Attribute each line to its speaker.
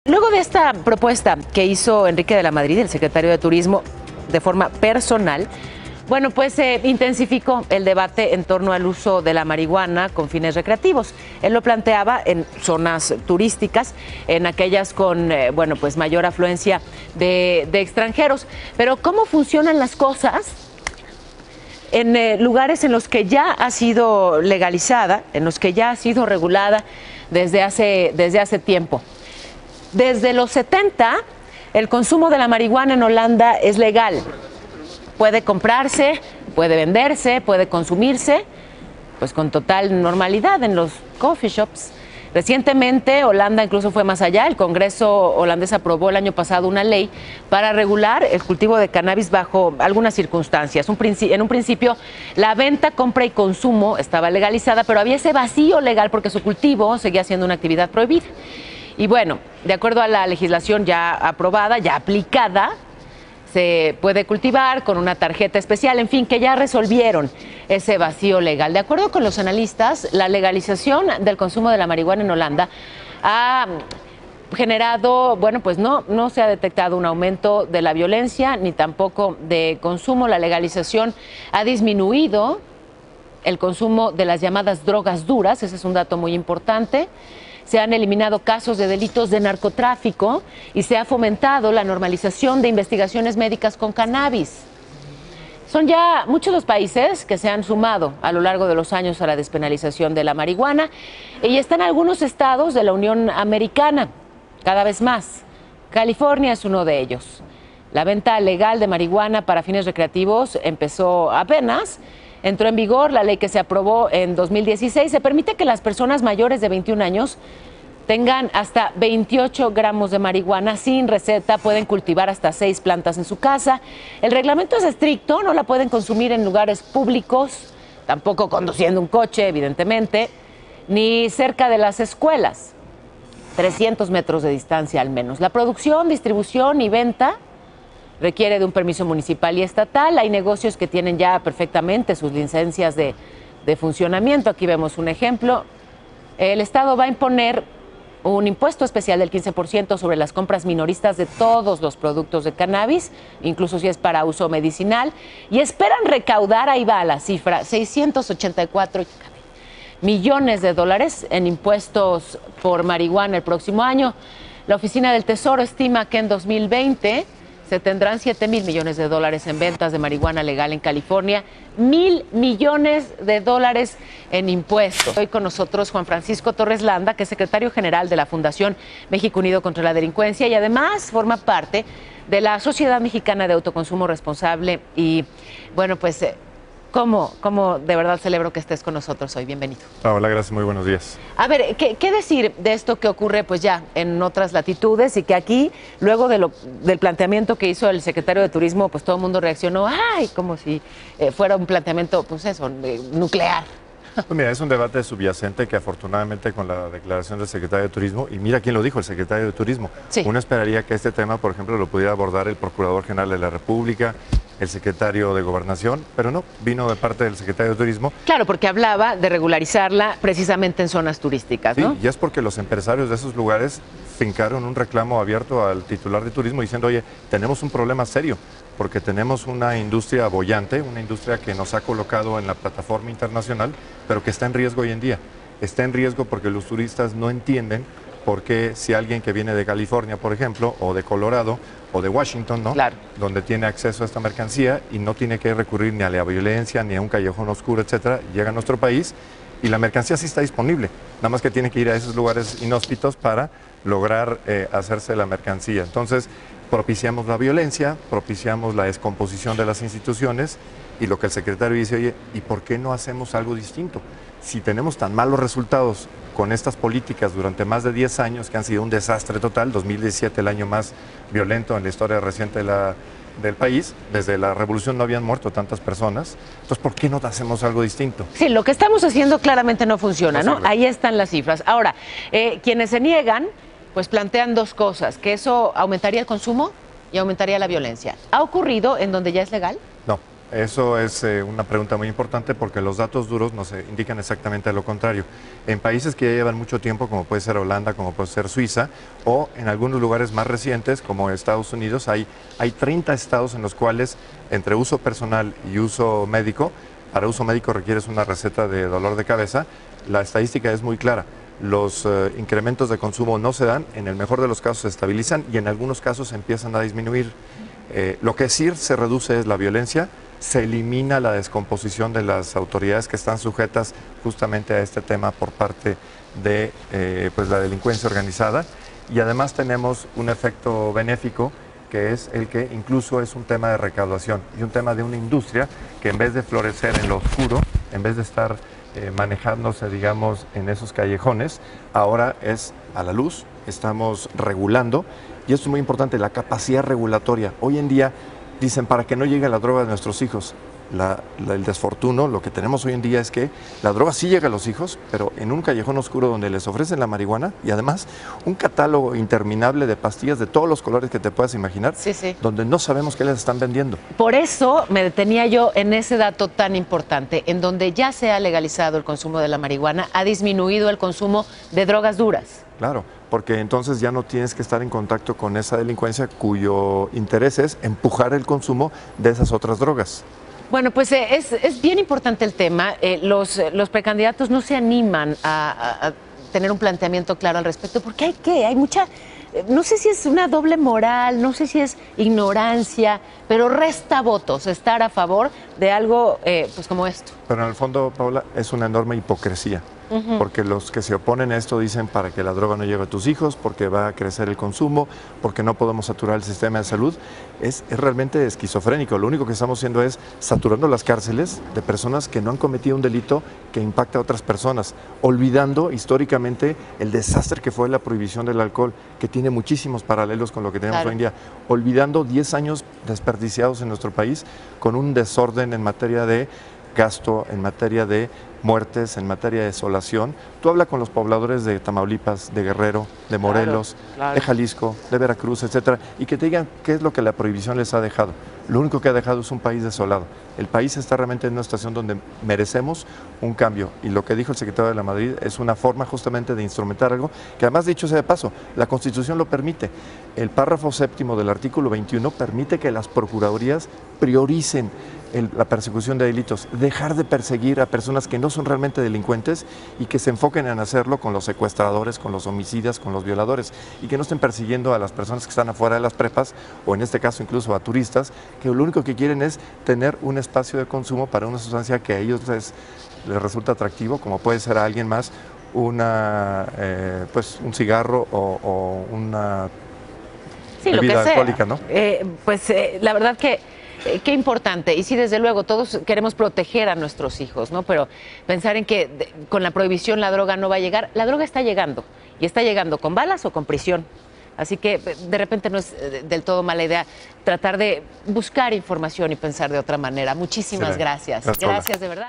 Speaker 1: Luego de esta propuesta que hizo Enrique de la Madrid, el secretario de Turismo, de forma personal, bueno, pues se intensificó el debate en torno al uso de la marihuana con fines recreativos. Él lo planteaba en zonas turísticas, en aquellas con, bueno, pues mayor afluencia de extranjeros. Pero ¿cómo funcionan las cosas en lugares en los que ya ha sido legalizada, en los que ya ha sido regulada desde hace tiempo? Desde los 70, el consumo de la marihuana en Holanda es legal. Puede comprarse, puede venderse, puede consumirse, pues con total normalidad en los coffee shops. Recientemente, Holanda incluso fue más allá. El Congreso holandés aprobó el año pasado una ley para regular el cultivo de cannabis bajo algunas circunstancias. En un principio, la venta, compra y consumo estaba legalizada, pero había ese vacío legal porque su cultivo seguía siendo una actividad prohibida. Y bueno, de acuerdo a la legislación ya aprobada, ya aplicada, se puede cultivar con una tarjeta especial, en fin, que ya resolvieron ese vacío legal. De acuerdo con los analistas, la legalización del consumo de la marihuana en Holanda ha generado, bueno, pues no se ha detectado un aumento de la violencia ni tampoco de consumo. La legalización ha disminuido el consumo de las llamadas drogas duras, ese es un dato muy importante. Se han eliminado casos de delitos de narcotráfico y se ha fomentado la normalización de investigaciones médicas con cannabis. Son ya muchos los países que se han sumado a lo largo de los años a la despenalización de la marihuana y están algunos estados de la Unión Americana, cada vez más. California es uno de ellos. La venta legal de marihuana para fines recreativos empezó apenas. Entró en vigor la ley que se aprobó en 2016. Se permite que las personas mayores de 21 años tengan hasta 28 gramos de marihuana sin receta. Pueden cultivar hasta 6 plantas en su casa. El reglamento es estricto, no la pueden consumir en lugares públicos, tampoco conduciendo un coche, evidentemente, ni cerca de las escuelas. 300 metros de distancia al menos. La producción, distribución y venta requiere de un permiso municipal y estatal. Hay negocios que tienen ya perfectamente sus licencias de funcionamiento. Aquí vemos un ejemplo. El Estado va a imponer un impuesto especial del 15% sobre las compras minoristas de todos los productos de cannabis, incluso si es para uso medicinal, y esperan recaudar, ahí va la cifra, 684 millones de dólares en impuestos por marihuana el próximo año. La Oficina del Tesoro estima que en 2020 se tendrán 7,000 millones de dólares en ventas de marihuana legal en California, 1,000 millones de dólares en impuestos. Hoy con nosotros Juan Francisco Torres Landa, que es secretario general de la Fundación México Unido contra la Delincuencia y además forma parte de la Sociedad Mexicana de Autoconsumo Responsable. Y bueno, pues ¿Cómo de verdad celebro que estés con nosotros hoy? Bienvenido.
Speaker 2: Hola, gracias, muy buenos días.
Speaker 1: A ver, ¿qué decir de esto que ocurre pues ya en otras latitudes y que aquí, luego del planteamiento que hizo el secretario de Turismo, pues todo el mundo reaccionó, ¡ay! Como si fuera un planteamiento, pues eso, nuclear.
Speaker 2: Pues mira, es un debate subyacente que afortunadamente con la declaración del secretario de Turismo, y mira quién lo dijo, el secretario de Turismo,
Speaker 1: sí.
Speaker 2: Uno esperaría que este tema, por ejemplo, lo pudiera abordar el Procurador General de la República, el secretario de Gobernación, pero no, vino de parte del secretario de Turismo.
Speaker 1: Claro, porque hablaba de regularizarla precisamente en zonas turísticas, ¿no?
Speaker 2: Sí, y es porque los empresarios de esos lugares fincaron un reclamo abierto al titular de Turismo diciendo, oye, tenemos un problema serio, porque tenemos una industria boyante, una industria que nos ha colocado en la plataforma internacional, pero que está en riesgo hoy en día. Está en riesgo porque los turistas no entienden por qué si alguien que viene de California, por ejemplo, o de Colorado, o de Washington, ¿no?
Speaker 1: Claro.
Speaker 2: Donde tiene acceso a esta mercancía y no tiene que recurrir ni a la violencia, ni a un callejón oscuro, etcétera, llega a nuestro país y la mercancía sí está disponible, nada más que tiene que ir a esos lugares inhóspitos para lograr hacerse la mercancía. Entonces, propiciamos la violencia, propiciamos la descomposición de las instituciones y lo que el secretario dice, oye, ¿y por qué no hacemos algo distinto? Si tenemos tan malos resultados con estas políticas durante más de 10 años que han sido un desastre total, 2017 el año más violento en la historia reciente del país, desde la revolución no habían muerto tantas personas, entonces ¿por qué no hacemos algo distinto?
Speaker 1: Sí, lo que estamos haciendo claramente no funciona, ¿no? Ahí están las cifras. Ahora, quienes se niegan, pues plantean dos cosas, que eso aumentaría el consumo y aumentaría la violencia. ¿Ha ocurrido en donde ya es legal?
Speaker 2: No. eso es una pregunta muy importante porque los datos duros nos indican exactamente lo contrario. En países que ya llevan mucho tiempo, como puede ser Holanda, como puede ser Suiza, o en algunos lugares más recientes, como Estados Unidos, hay 30 estados en los cuales, entre uso personal y uso médico, para uso médico requieres una receta de dolor de cabeza, la estadística es muy clara. Los incrementos de consumo no se dan, en el mejor de los casos se estabilizan y en algunos casos empiezan a disminuir. Lo que sí se reduce es la violencia, se elimina la descomposición de las autoridades que están sujetas justamente a este tema por parte de pues la delincuencia organizada, y además tenemos un efecto benéfico que es el que incluso es un tema de recaudación y un tema de una industria que en vez de florecer en lo oscuro, en vez de estar manejándose, digamos, en esos callejones, ahora es a la luz, estamos regulando, y esto es muy importante, la capacidad regulatoria. Hoy en día dicen, para que no llegue la droga de nuestros hijos. El desfortuno, lo que tenemos hoy en día es que la droga sí llega a los hijos, pero en un callejón oscuro donde les ofrecen la marihuana y además un catálogo interminable de pastillas de todos los colores que te puedas imaginar, donde no sabemos qué les están vendiendo.
Speaker 1: Por eso me detenía yo en ese dato tan importante, en donde ya se ha legalizado el consumo de la marihuana, ha disminuido el consumo de drogas duras.
Speaker 2: Claro, porque entonces ya no tienes que estar en contacto con esa delincuencia cuyo interés es empujar el consumo de esas otras drogas.
Speaker 1: Bueno, pues es bien importante el tema. Los precandidatos no se animan a tener un planteamiento claro al respecto, porque hay mucha, no sé si es una doble moral, no sé si es ignorancia, pero resta votos estar a favor de algo pues como esto.
Speaker 2: Pero en el fondo, Paula, es una enorme hipocresía. Porque los que se oponen a esto dicen para que la droga no llegue a tus hijos, porque va a crecer el consumo, porque no podemos saturar el sistema de salud. Es realmente esquizofrénico. Lo único que estamos haciendo es saturando las cárceles de personas que no han cometido un delito que impacta a otras personas, olvidando históricamente el desastre que fue la prohibición del alcohol, que tiene muchísimos paralelos con lo que tenemos hoy en día, olvidando 10 años desperdiciados en nuestro país con un desorden en materia de gasto, en materia de muertes, en materia de desolación. Tú hablas con los pobladores de Tamaulipas, de Guerrero, de Morelos, de Jalisco, de Veracruz, etcétera, y que te digan qué es lo que la prohibición les ha dejado. Lo único que ha dejado es un país desolado. El país está realmente en una situación donde merecemos un cambio, y lo que dijo el secretario de la Madrid es una forma justamente de instrumentar algo que, además, dicho sea de paso, la Constitución lo permite. El párrafo séptimo del artículo 21 permite que las procuradurías prioricen la persecución de delitos, dejar de perseguir a personas que no son realmente delincuentes y que se enfoquen en hacerlo con los secuestradores, con los homicidas, con los violadores, y que no estén persiguiendo a las personas que están afuera de las prepas, o en este caso incluso a turistas, que lo único que quieren es tener un espacio de consumo para una sustancia que a ellos les resulta atractivo, como puede ser a alguien más pues un cigarro o una bebida alcohólica, ¿no?
Speaker 1: La verdad que qué importante. Y sí, desde luego, todos queremos proteger a nuestros hijos, ¿no? Pero pensar en que con la prohibición la droga no va a llegar. La droga está llegando, y está llegando con balas o con prisión. Así que de repente no es del todo mala idea tratar de buscar información y pensar de otra manera. Muchísimas gracias. Gracias de verdad.